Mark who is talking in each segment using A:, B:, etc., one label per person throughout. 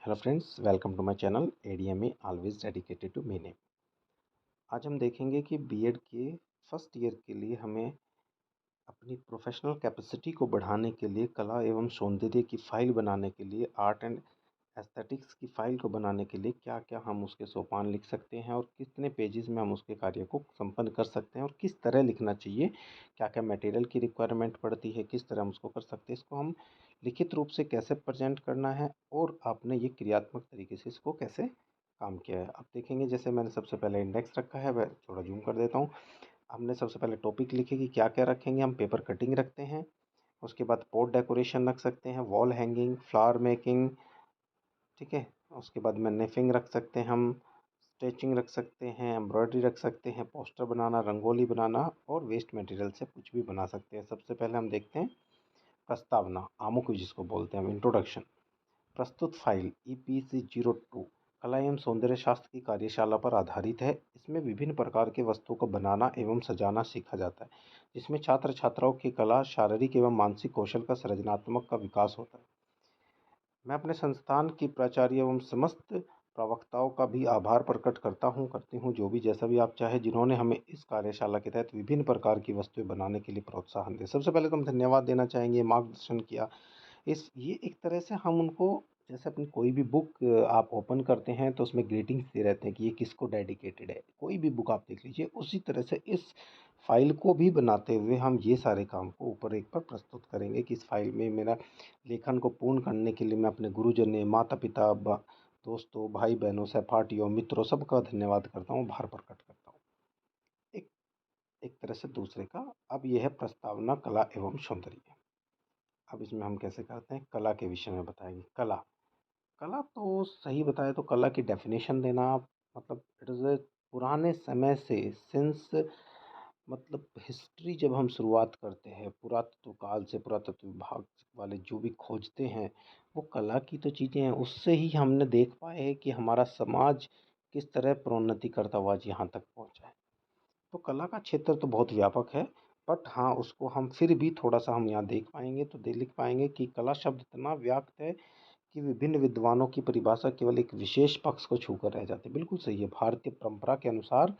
A: Hello friends, welcome to my channel ADMA always dedicated to meaning. आज हम देखेंगे कि बीएड के फर्स्ट ईयर के लिए हमें अपनी प्रोफेशनल कैपेसिटी को बढ़ाने के लिए कला एवं सौंदर्य की फाइल बनाने के लिए आर्ट एंड एस्थेटिक्स की फाइल को बनाने के लिए क्या क्या हम उसके सोपान लिख सकते हैं और कितने पेजेस में हम उसके कार्य को संपन्न कर सकते हैं और किस तरह लिखना चाहिए, क्या क्या मटेरियल की रिक्वायरमेंट पड़ती है, किस तरह हम उसको कर सकते हैं, इसको हम लिखित रूप से कैसे प्रेजेंट करना है और आपने ये क्रियात्मक तरीके से इसको कैसे काम किया है। अब देखेंगे, जैसे मैंने सबसे पहले इंडेक्स रखा है, वह थोड़ा जूम कर देता हूँ। हमने सबसे पहले टॉपिक लिखे कि क्या क्या रखेंगे। हम पेपर कटिंग रखते हैं, उसके बाद पोर्ट डेकोरेशन रख सकते हैं, वॉल हैंगिंग, फ्लावर मेकिंग, ठीक है। उसके बाद में नेफिंग रख सकते हैं, हम स्टिचिंग रख सकते हैं, एम्ब्रॉयडरी रख सकते हैं, पोस्टर बनाना, रंगोली बनाना और वेस्ट मटेरियल से कुछ भी बना सकते हैं। सबसे पहले हम देखते हैं प्रस्तावना, आमुख जिसको बोलते हैं हम, इंट्रोडक्शन। प्रस्तुत फाइल EPC02 कला एवं सौंदर्य शास्त्र की कार्यशाला पर आधारित है। इसमें विभिन्न प्रकार के वस्तुओं को बनाना एवं सजाना सीखा जाता है, जिसमें छात्र छात्राओं की कला, शारीरिक एवं मानसिक कौशल का सृजनात्मक का विकास होता है। मैं अपने संस्थान की प्राचार्य एवं समस्त प्रवक्ताओं का भी आभार प्रकट करती हूँ, जो भी जैसा भी आप चाहे, जिन्होंने हमें इस कार्यशाला के तहत विभिन्न प्रकार की वस्तुएं बनाने के लिए प्रोत्साहन दिया। सबसे पहले तो हम धन्यवाद देना चाहेंगे, मार्गदर्शन किया। ये एक तरह से हम उनको, जैसे अपनी कोई भी बुक आप ओपन करते हैं तो उसमें ग्रीटिंग्स दे रहते हैं कि ये किसको डेडिकेटेड है। कोई भी बुक आप देख लीजिए, उसी तरह से इस फाइल को भी बनाते हुए हम ये सारे काम को ऊपर एक पर प्रस्तुत करेंगे कि इस फाइल में मेरा लेखन को पूर्ण करने के लिए मैं अपने गुरुजनों, माता पिता, दोस्तों, भाई बहनों, सहपाठियों, मित्रों, सबका धन्यवाद करता हूँ, आभार प्रकट करता हूँ। एक एक तरह से दूसरे का। अब यह है प्रस्तावना, कला एवं सौंदर्य। अब इसमें हम कैसे करते हैं, कला के विषय में बताएंगे। कला कला तो सही बताए तो कला की डेफिनेशन देना, मतलब इट इज़ ए पुराने समय से, सिंस, मतलब हिस्ट्री, जब हम शुरुआत करते हैं पुरातत्व काल से, पुरातत्व विभाग वाले जो भी खोजते हैं, वो कला की तो चीज़ें हैं। उससे ही हमने देख पाए है कि हमारा समाज किस तरह प्रोन्नति करता हुआ आज यहाँ तक पहुँचा है। तो कला का क्षेत्र तो बहुत व्यापक है, बट हाँ, उसको हम फिर भी थोड़ा सा हम यहाँ देख पाएंगे तो लिख पाएंगे कि कला शब्द इतना व्याप्त है कि विभिन्न विद्वानों की परिभाषा केवल एक विशेष पक्ष को छूकर रह जाती है। बिल्कुल सही है। भारतीय परंपरा के अनुसार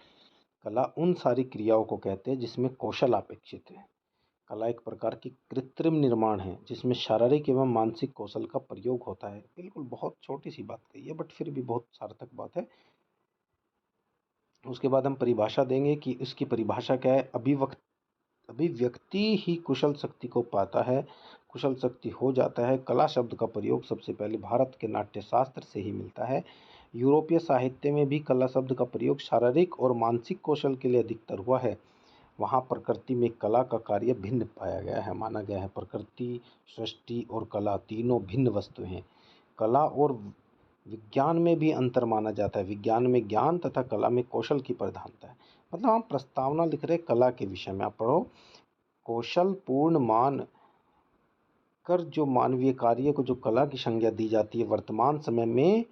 A: कला उन सारी क्रियाओं को कहते हैं जिसमें कौशल अपेक्षित है। कला एक प्रकार की कृत्रिम निर्माण है जिसमें शारीरिक एवं मानसिक कौशल का प्रयोग होता है। बिल्कुल बहुत छोटी सी बात कही है, बट फिर भी बहुत सार्थक बात है। उसके बाद हम परिभाषा देंगे कि इसकी परिभाषा क्या है। अभिव्यक्ति ही कुशल शक्ति को पाता है, कुशल शक्ति हो जाता है। कला शब्द का प्रयोग सबसे पहले भारत के नाट्यशास्त्र से ही मिलता है। यूरोपीय साहित्य में भी कला शब्द का प्रयोग शारीरिक और मानसिक कौशल के लिए अधिकतर हुआ है। वहाँ प्रकृति में कला का कार्य भिन्न पाया गया है, माना गया है। प्रकृति, सृष्टि और कला तीनों भिन्न वस्तु हैं। कला और विज्ञान में भी अंतर माना जाता है। विज्ञान में ज्ञान तथा कला में कौशल की प्रधानता है। मतलब हम प्रस्तावना लिख रहे कला के विषय में, आप पढ़ो। कौशल पूर्ण मान कर जो मानवीय कार्य को जो कला की संज्ञा दी जाती है, वर्तमान समय में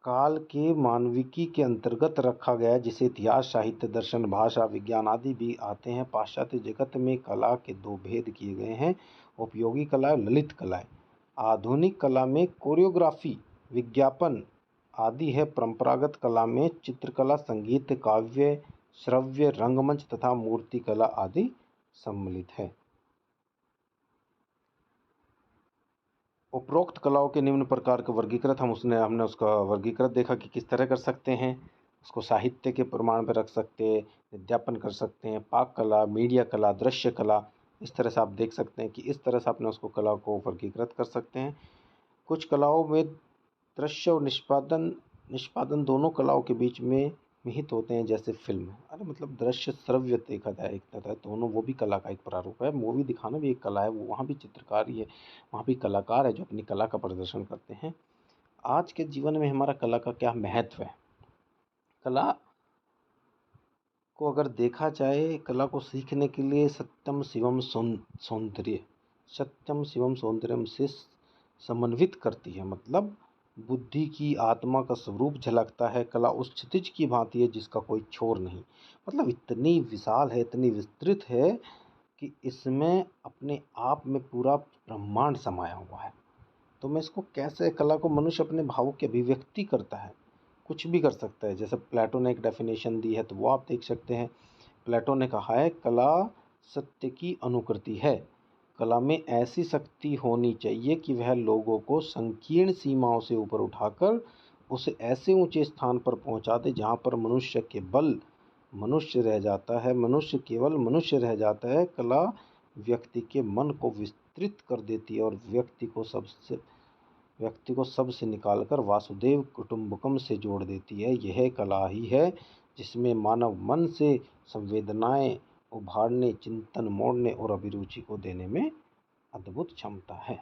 A: काल के मानविकी के अंतर्गत रखा गया है, जिसे इतिहास, साहित्य, दर्शन, भाषा, विज्ञान आदि भी आते हैं। पाश्चात्य जगत में कला के दो भेद किए गए हैं, उपयोगी कला और ललित कलाएं। आधुनिक कला में कोरियोग्राफी, विज्ञापन आदि है। परंपरागत कला में चित्रकला, संगीत, काव्य, श्रव्य, रंगमंच तथा मूर्ति कला आदि सम्मिलित है। उपरोक्त कलाओं के निम्न प्रकार का वर्गीकृत, हमने उसका वर्गीकृत देखा कि किस तरह कर सकते हैं। उसको साहित्य के प्रमाण पर रख सकते हैं, विज्ञापन कर सकते हैं, पाक कला, मीडिया कला, दृश्य कला। इस तरह से आप देख सकते हैं कि इस तरह से आपने उसको कला को वर्गीकृत कर सकते हैं। कुछ कलाओं में दृश्य और निष्पादन निष्पादन दोनों कलाओं के बीच में निहित होते हैं, जैसे फिल्म। अरे मतलब दृश्य श्रव्य देखा जाए एक तरह, दोनों, वो भी कला का एक प्रारूप है। मूवी दिखाना भी एक कला है, वो वहाँ भी चित्रकार ही है, वहाँ भी कलाकार है जो अपनी कला का प्रदर्शन करते हैं। आज के जीवन में हमारा कला का क्या महत्व है। कला को अगर देखा जाए, कला को सीखने के लिए सत्यम शिवम सौंदर्य, सत्यम शिवम सौंदर्यम से समन्वित करती है। मतलब बुद्धि की, आत्मा का स्वरूप झलकता है। कला उस क्षितिज की भांति है जिसका कोई छोर नहीं। मतलब इतनी विशाल है, इतनी विस्तृत है कि इसमें अपने आप में पूरा ब्रह्मांड समाया हुआ है। तो मैं इसको कैसे, कला को मनुष्य अपने भावों की अभिव्यक्ति करता है, कुछ भी कर सकता है। जैसे प्लेटो ने एक डेफिनेशन दी है तो वो आप देख सकते हैं। प्लेटो ने कहा है, कला सत्य की अनुकृति है। कला में ऐसी शक्ति होनी चाहिए कि वह लोगों को संकीर्ण सीमाओं से ऊपर उठाकर उसे ऐसे ऊंचे स्थान पर पहुंचा दे जहां पर मनुष्य केवल मनुष्य रह जाता है, मनुष्य केवल मनुष्य रह जाता है। कला व्यक्ति के मन को विस्तृत कर देती है और व्यक्ति को सबसे निकालकर वासुदेव कुटुंबकम से जोड़ देती है। यह कला ही है जिसमें मानव मन से संवेदनाएं उभारने, चिंतन मोड़ने और अभिरुचि को देने में अद्भुत क्षमता है।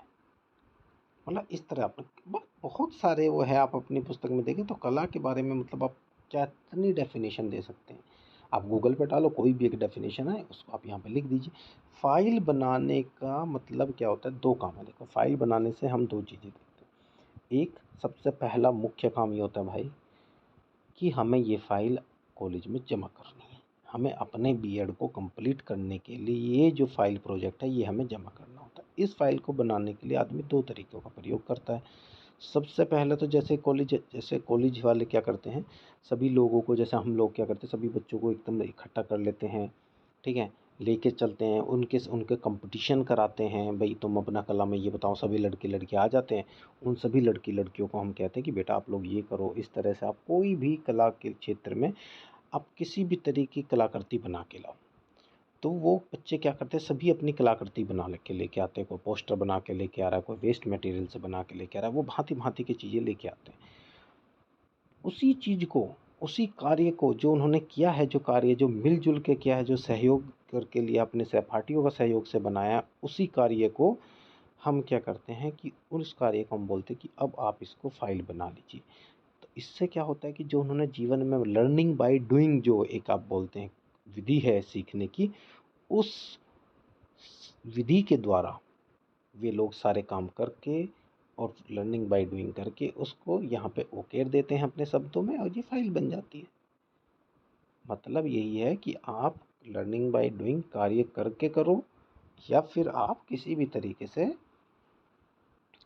A: मतलब इस तरह आपने बहुत सारे वो है, आप अपनी पुस्तक में देखें तो कला के बारे में मतलब आप क्या इतनी डेफिनेशन दे सकते हैं। आप गूगल पे डालो, कोई भी एक डेफिनेशन है उसको आप यहाँ पे लिख दीजिए। फाइल बनाने का मतलब क्या होता है, दो काम है। देखो, फाइल बनाने से हम दो चीज़ें देखते हैं। एक, सबसे पहला मुख्य काम ये होता है भाई कि हमें ये फाइल कॉलेज में जमा करनी है। हमें अपने बीएड को कंप्लीट करने के लिए ये जो फाइल प्रोजेक्ट है ये हमें जमा करना होता है। इस फाइल को बनाने के लिए आदमी दो तरीक़ों का प्रयोग करता है। सबसे पहले तो जैसे कॉलेज वाले क्या करते हैं, सभी लोगों को, जैसे हम लोग क्या करते हैं, सभी बच्चों को एकदम इकट्ठा कर लेते हैं, ठीक है, लेके चलते हैं, उनके कंपटीशन कराते हैं। भाई तुम अपना कला में ये बताओ, सभी लड़के लड़के आ जाते हैं। उन सभी लड़की लड़कियों को हम कहते हैं कि बेटा आप लोग ये करो। इस तरह से आप कोई भी कला के क्षेत्र में आप किसी भी तरीके की कलाकृति बना के लाओ। तो वो बच्चे क्या करते हैं, सभी अपनी कलाकृति बना के लेके आते हैं। कोई पोस्टर बना के लेके आ रहा है, कोई वेस्ट मटेरियल से बना के लेके आ रहा है, वो भांति भांति की चीज़ें लेके आते हैं। उसी चीज़ को, उसी कार्य को जो उन्होंने किया है, जो कार्य जो मिलजुल के किया है, जो सहयोग करके लिया, अपने सहपाठियों का सहयोग से बनाया, उसी कार्य को हम क्या करते हैं कि उस कार्य को हम बोलते हैं कि अब आप इसको फाइल बना लीजिए। तो इससे क्या होता है कि जो उन्होंने जीवन में लर्निंग बाय डूइंग, जो एक आप बोलते हैं विधि है सीखने की, उस विधि के द्वारा वे लोग सारे काम करके और लर्निंग बाय डूइंग करके उसको यहाँ पे उकेर देते हैं अपने शब्दों में, और ये फाइल बन जाती है। मतलब यही है कि आप लर्निंग बाय डूइंग कार्य करके करो, या फिर आप किसी भी तरीके से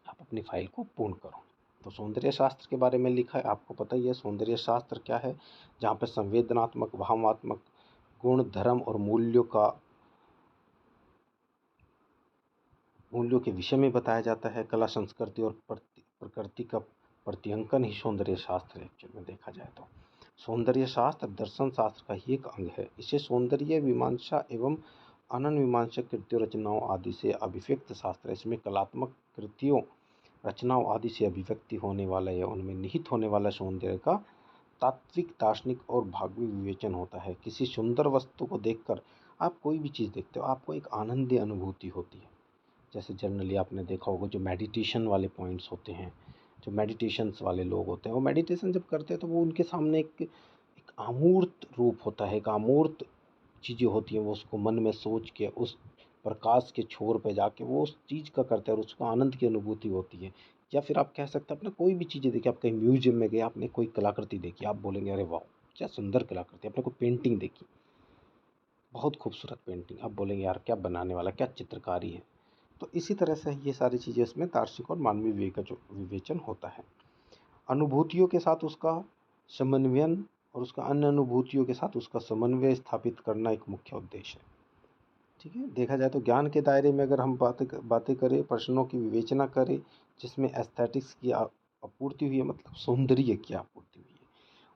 A: आप अपनी फाइल को पूर्ण करो। तो सौंदर्य शास्त्र के बारे में लिखा है, आपको पता ही है सौंदर्य शास्त्र क्या है, जहाँ पे संवेदनात्मक, भावनात्मक गुण, धर्म और मूल्यों के विषय में बताया जाता है। कला, संस्कृति और प्रकृति का प्रतिअंकन ही सौंदर्य शास्त्र है। एक्चुअल में देखा जाए तो सौंदर्य शास्त्र दर्शन शास्त्र का ही एक अंग है। इसे सौंदर्य मीमांसा एवं अनन्य मीमांसक कृतियों, रचनाओं आदि से अभिव्यक्त शास्त्र है। इसमें कलात्मक कृतियों, रचनाओं आदि से अभिव्यक्ति होने वाला या उनमें निहित होने वाला सौंदर्य का तात्विक, दार्शनिक और भागवी विवेचन होता है। किसी सुंदर वस्तु को देखकर आप कोई भी चीज़ देखते हो, आपको एक आनंदी अनुभूति होती है। जैसे जनरली आपने देखा होगा जो मेडिटेशन वाले पॉइंट्स होते हैं, जो मेडिटेशंस वाले लोग होते हैं, वो मेडिटेशन जब करते हैं तो वो उनके सामने एक अमूर्त रूप होता है, एक अमूर्त चीज़ें होती हैं। वो उसको मन में सोच के उस प्रकाश के छोर पे जाके वो उस चीज़ का करते हैं और उसको आनंद की अनुभूति होती है। या फिर आप कह सकते हैं, आपने कोई भी चीज़ें देखी, आप कहीं म्यूजियम में गए, आपने कोई कलाकृति देखी, आप बोलेंगे अरे वाह क्या सुंदर कलाकृति। आपने कोई पेंटिंग देखी, बहुत खूबसूरत पेंटिंग, आप बोलेंगे यार क्या बनाने वाला, क्या चित्रकारी है। तो इसी तरह से ये सारी चीज़ें इसमें दार्शनिक और मानवीय विवेचन होता है। अनुभूतियों के साथ उसका समन्वयन और उसका अन्य अनुभूतियों के साथ उसका समन्वय स्थापित करना एक मुख्य उद्देश्य है। ठीक है, देखा जाए तो ज्ञान के दायरे में अगर हम बातें करें, प्रश्नों की विवेचना करें, जिसमें एस्थेटिक्स की आपूर्ति हुई है, मतलब सौंदर्य की आपूर्ति हुई है,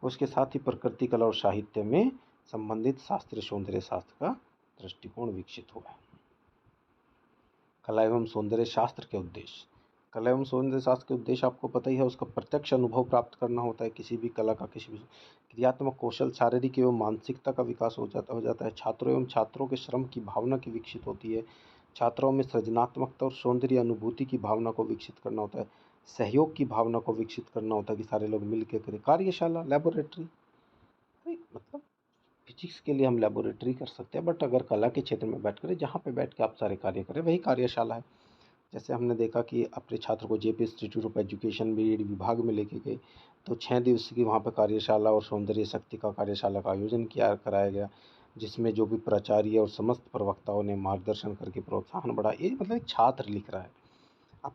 A: उसके साथ ही प्रकृति, कला और साहित्य में संबंधित शास्त्रीय सौंदर्य शास्त्र का दृष्टिकोण विकसित हुआ है। कला एवं सौंदर्य शास्त्र के उद्देश्य। कला एवं सौंदर्य शास्त्र के उद्देश्य आपको पता ही है, उसका प्रत्यक्ष अनुभव प्राप्त करना होता है। किसी भी कला का, किसी भी क्रियात्मक कौशल, शारीरिक एवं मानसिकता का विकास हो जाता है। छात्रों एवं छात्रों के श्रम की भावना की विकसित होती है। छात्रों में सृजनात्मकता और सौंदर्य अनुभूति की भावना को विकसित करना होता है। सहयोग की भावना को विकसित करना होता है कि सारे लोग मिल के करें। कार्यशाला, लेबोरेटरी, मतलब फिजिक्स के लिए हम लेबोरेटरी कर सकते हैं, बट अगर कला के क्षेत्र में बैठ कर, जहाँ पे बैठ के आप सारे कार्य करें, वही कार्यशाला है। जैसे हमने देखा कि अपने छात्र को JP institute of education BEd विभाग में लेके गए, तो 6 दिवस की वहाँ पर कार्यशाला और सौंदर्य शक्ति का कार्यशाला का आयोजन कराया गया, जिसमें जो भी प्राचार्य और समस्त प्रवक्ताओं ने मार्गदर्शन करके प्रोत्साहन बढ़ा। ये मतलब एक छात्र लिख रहा है। अब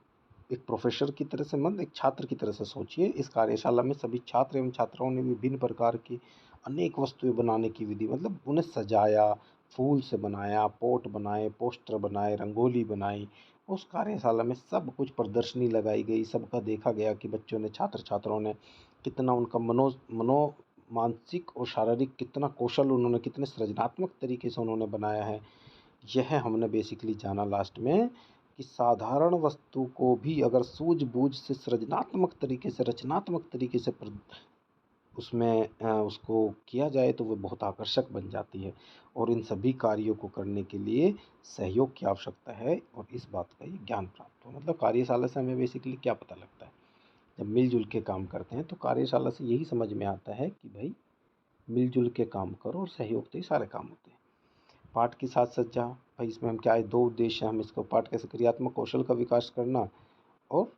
A: एक प्रोफ़ेसर की तरह से मत, एक छात्र की तरह से सोचिए। इस कार्यशाला में सभी छात्र एवं छात्राओं ने विभिन्न प्रकार की अनेक वस्तुएँ बनाने की विधि, मतलब उन्हें सजाया, फूल से बनाया, पॉट बनाए, पोस्टर बनाए, रंगोली बनाई। उस कार्यशाला में सब कुछ प्रदर्शनी लगाई गई, सबका देखा गया कि बच्चों ने, छात्र-छात्राओं ने कितना उनका मानसिक और शारीरिक कितना कौशल उन्होंने, कितने सृजनात्मक तरीके से उन्होंने बनाया है। यह हमने बेसिकली जाना लास्ट में कि साधारण वस्तु को भी अगर सूझ-बूझ से सृजनात्मक तरीके से, रचनात्मक तरीके से उसमें उसको किया जाए तो वो बहुत आकर्षक बन जाती है। और इन सभी कार्यों को करने के लिए सहयोग की आवश्यकता है और इस बात का ये ज्ञान प्राप्त हो। मतलब कार्यशाला से हमें बेसिकली क्या पता लगता है? जब मिल-जुल के काम करते हैं तो कार्यशाला से यही समझ में आता है कि भाई मिल-जुल के काम करो और सहयोग से ही सारे काम होते हैं। पाठ की साज सज्जा, भाई इसमें हम क्या है, 2 उद्देश्य हैं। हम इसको पाठ कैसे, क्रियात्मक कौशल का विकास करना और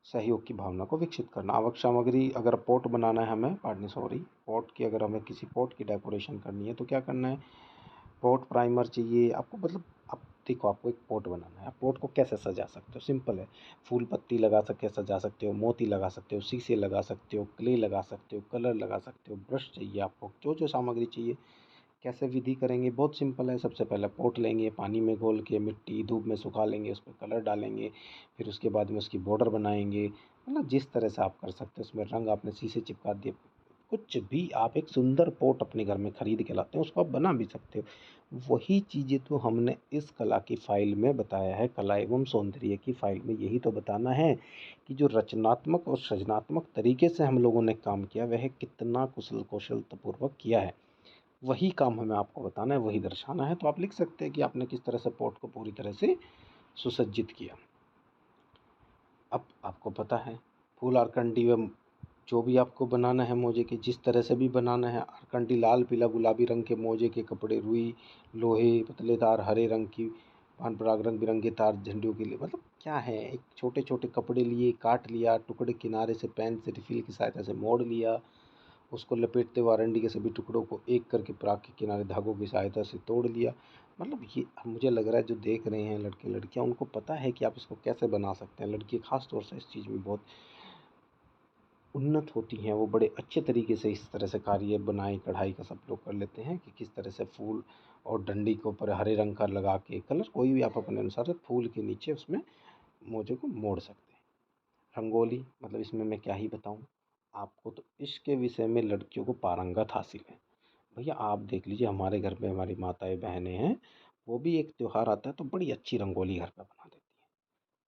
A: सहयोग की भावना को विकसित करना। आवश्यक सामग्री, अगर पॉट बनाना है हमें, पार्डन सॉरी, पॉट की, अगर हमें किसी पॉट की डेकोरेशन करनी है तो क्या करना है, पॉट प्राइमर चाहिए आपको। मतलब अब देखो, आपको एक पॉट बनाना है, आप पॉट को कैसे सजा सकते हो? सिंपल है, फूल पत्ती लगा सके सजा सकते हो, मोती लगा सकते हो, शीशे लगा सकते हो, क्ले लगा सकते हो, कलर लगा सकते हो, ब्रश चाहिए आपको, जो जो सामग्री चाहिए। कैसे विधि करेंगे? बहुत सिंपल है। सबसे पहले पॉट लेंगे, पानी में घोल के मिट्टी धूप में सुखा लेंगे, उस पर कलर डालेंगे, फिर उसके बाद में उसकी बॉर्डर बनाएंगे। मतलब जिस तरह से आप कर सकते हैं, उसमें रंग आपने शीशे चिपका दिए, कुछ भी आप एक सुंदर पॉट अपने घर में खरीद के लाते हैं, उसको आप बना भी सकते हो। वही चीज़ें तो हमने इस कला की फाइल में बताया है, कला एवं सौंदर्य की फाइल में यही तो बताना है कि जो रचनात्मक और सृजनात्मक तरीके से हम लोगों ने काम किया, वह कितना कौशलतापूर्वक किया है। वही काम हमें आपको बताना है, वही दर्शाना है। तो आप लिख सकते हैं कि आपने किस तरह से पॉट को पूरी तरह से सुसज्जित किया। अब आपको पता है, फूल आरकंडी व जो भी आपको बनाना है मोजे के, जिस तरह से भी बनाना है, आरकंडी लाल पीला गुलाबी रंग के मोजे के कपड़े, रुई, लोहे, पतले तार, हरे रंग की पान पराग, रंग बिरंगे तार झंडियों के लिए। मतलब क्या है, एक छोटे छोटे कपड़े लिए, काट लिया, टुकड़े किनारे से पेन से रिफिल की सहायता से मोड़ लिया, उसको लपेटते हुए आरंडी के सभी टुकड़ों को एक करके पराग के किनारे धागों की सहायता से तोड़ लिया। मतलब ये मुझे लग रहा है जो देख रहे हैं लड़के लड़कियां, उनको पता है कि आप इसको कैसे बना सकते हैं। लड़की खास तौर से इस चीज़ में बहुत उन्नत होती हैं, वो बड़े अच्छे तरीके से इस तरह से कार्य, बुनाई कढ़ाई का सब लोग कर लेते हैं कि किस तरह से फूल और डंडी के ऊपर हरे रंग का लगा के कलर, कोई भी आप अपने अनुसार फूल के नीचे उसमें मोजे को मोड़ सकते हैं। रंगोली, मतलब इसमें मैं क्या ही बताऊँ आपको, तो इसके विषय में लड़कियों को पारंगत हासिल है। भैया आप देख लीजिए, हमारे घर में हमारी माताएं बहनें हैं, वो भी एक त्यौहार आता है तो बड़ी अच्छी रंगोली घर पे बना देती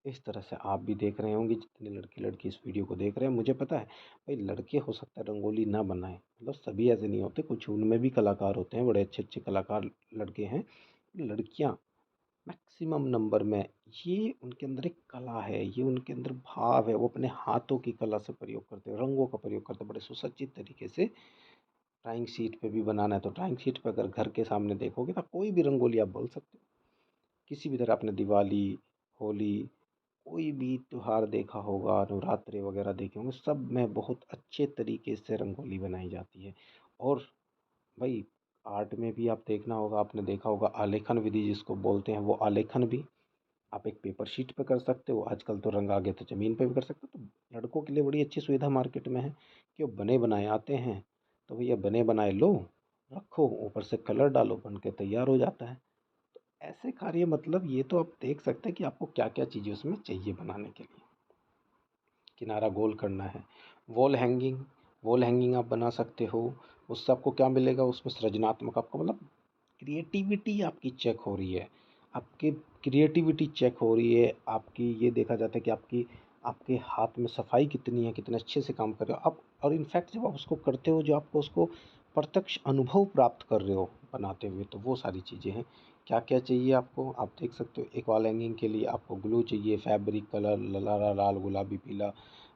A: हैं। इस तरह से आप भी देख रहे होंगे, जितने लड़के लड़की इस वीडियो को देख रहे हैं, मुझे पता है भाई लड़के हो सकता है रंगोली ना बनाएं, मतलब सभी ऐसे नहीं होते, कुछ उनमें भी कलाकार होते हैं, बड़े अच्छे अच्छे कलाकार लड़के हैं। लड़कियां मैक्सिमम नंबर में, ये उनके अंदर एक कला है, ये उनके अंदर भाव है, वो अपने हाथों की कला से प्रयोग करते हैं, रंगों का प्रयोग करते हैं बड़े सुसज्जित तरीके से। ड्राइंग शीट पे भी बनाना है तो ड्राइंग शीट पे अगर घर के सामने देखोगे तो कोई भी रंगोली आप बोल सकते हो। किसी भी तरह आपने दिवाली, होली, कोई भी त्योहार देखा होगा, नवरात्रे वगैरह देखे होंगे, सब में बहुत अच्छे तरीके से रंगोली बनाई जाती है। और भाई आर्ट में भी आप देखना होगा, आपने देखा होगा आलेखन विधि जिसको बोलते हैं, वो आलेखन भी आप एक पेपर शीट पे कर सकते हो। आजकल तो रंग आ गए तो ज़मीन पे भी कर सकते हो। तो लड़कों के लिए बड़ी अच्छी सुविधा मार्केट में है कि वो बने बनाए आते हैं, तो भैया बने बनाए लो, रखो, ऊपर से कलर डालो, बन के तैयार हो जाता है। ऐसे कार्य, मतलब ये तो आप देख सकते हैं कि आपको क्या क्या चीज़ें उसमें चाहिए बनाने के लिए। किनारा गोल करना है, वॉल हैंगिंग, वॉल हैंगिंग आप बना सकते हो। उससे आपको क्या मिलेगा, उसमें सृजनात्मक आपको, मतलब क्रिएटिविटी आपकी चेक हो रही है, आपकी क्रिएटिविटी चेक हो रही है, आपकी ये देखा जाता है कि आपकी, आपके हाथ में सफाई कितनी है, कितने अच्छे से काम कर रहे हो आप। और इनफैक्ट जब आप उसको करते हो, जो आपको उसको प्रत्यक्ष अनुभव प्राप्त कर रहे हो बनाते हुए, तो वो सारी चीज़ें हैं। क्या क्या चाहिए आपको, आप देख सकते हो। एक वॉल हैंगिंग के लिए आपको ग्लू चाहिए, फैब्रिक कलर, लाल गुलाबी पीला,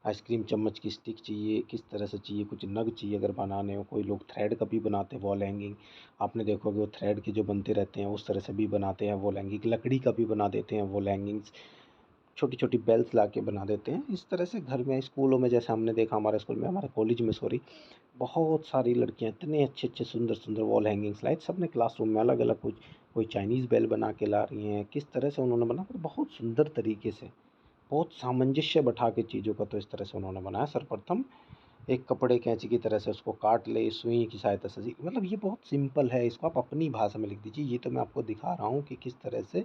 A: आइसक्रीम चम्मच की स्टिक चाहिए, किस तरह से चाहिए, कुछ नग चाहिए अगर बनाने हो। कोई लोग थ्रेड का भी बनाते हैं वॉल हैंगिंग, आपने देखोगे वो थ्रेड के जो बनते रहते हैं उस तरह से भी बनाते हैं वॉल हैंगिंग। लकड़ी का भी बना देते हैं वॉल हैंगिंग्स, छोटी छोटी बेल्स ला के बना देते हैं। इस तरह से घर में, स्कूलों में, जैसे हमने देखा हमारे स्कूल में, हमारे कॉलेज में सॉरी, बहुत सारी लड़कियां इतने अच्छे अच्छे सुंदर सुंदर वॉल हैंगिंग्स लाई, सब ने क्लासरूम में अलग अलग, कोई चाइनीज़ बेल बना के ला रही हैं, किस तरह से उन्होंने बना, तो बहुत सुंदर तरीके से बहुत सामंजस्य बैठा के चीज़ों का तो इस तरह से उन्होंने बनाया। सर्वप्रथम एक कपड़े कैंची की तरह से उसको काट ले, सुई की सहायता से मतलब ये बहुत सिंपल है, इसको आप अपनी भाषा में लिख दीजिए। ये तो मैं आपको दिखा रहा हूँ कि किस तरह से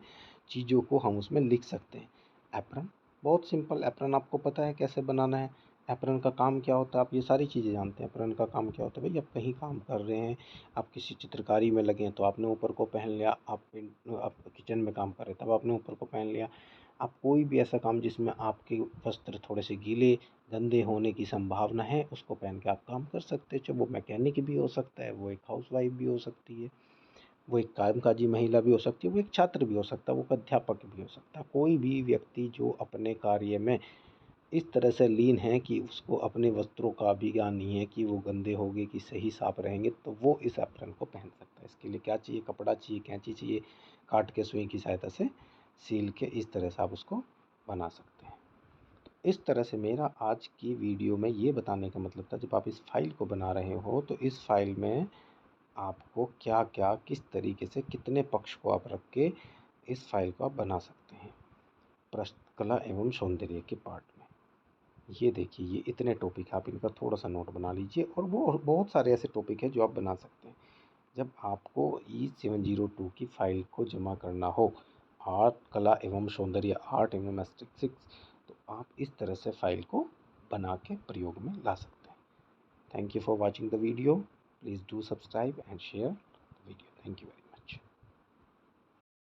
A: चीज़ों को हम उसमें लिख सकते हैं। एप्रन बहुत सिंपल, एप्रन आपको पता है कैसे बनाना है। एप्रन का काम क्या होता है, आप ये सारी चीज़ें जानते हैं। एप्रन का काम क्या होता है भाई, आप कहीं काम कर रहे हैं, आप किसी चित्रकारी में लगे हैं तो आपने ऊपर को पहन लिया, आप किचन में काम कर रहे हैं तब आपने ऊपर को पहन लिया। आप कोई भी ऐसा काम जिसमें आपके वस्त्र थोड़े से गीले गंदे होने की संभावना है, उसको पहन के आप काम कर सकते हैं। चाहे वो मैकेनिक भी हो सकता है, वो एक हाउसवाइफ भी हो सकती है, वो एक कामकाजी महिला भी हो सकती है, वो एक छात्र भी हो सकता है, वो एक अध्यापक भी हो सकता है। कोई भी व्यक्ति जो अपने कार्य में इस तरह से लीन है कि उसको अपने वस्त्रों का भी ज्ञान नहीं है कि वो गंदे होंगे कि सही साफ रहेंगे, तो वो इस एप्रन को पहन सकता है। इसके लिए क्या चाहिए, कपड़ा चाहिए, कैंची चाहिए, काट के सुई की सहायता से सील के इस तरह से आप उसको बना सकते हैं। इस तरह से मेरा आज की वीडियो में ये बताने का मतलब था, जब आप इस फाइल को बना रहे हो तो इस फाइल में आपको क्या क्या किस तरीके से कितने पक्ष को आप रख के इस फाइल को आप बना सकते हैं प्रश्न कला एवं सौंदर्य के पार्ट में। ये देखिए, ये इतने टॉपिक आप इनका थोड़ा सा नोट बना लीजिए, और वो बहुत सारे ऐसे टॉपिक हैं जो आप बना सकते हैं। जब आपको E702 की फाइल को जमा करना हो, आर्ट कला एवं सौंदर्य, आर्ट एवं एस्थेटिक्स, तो आप इस तरह से फाइल को बना के प्रयोग में ला सकते हैं। Thank you for watching the video. Please do subscribe and share the video. Thank you very much.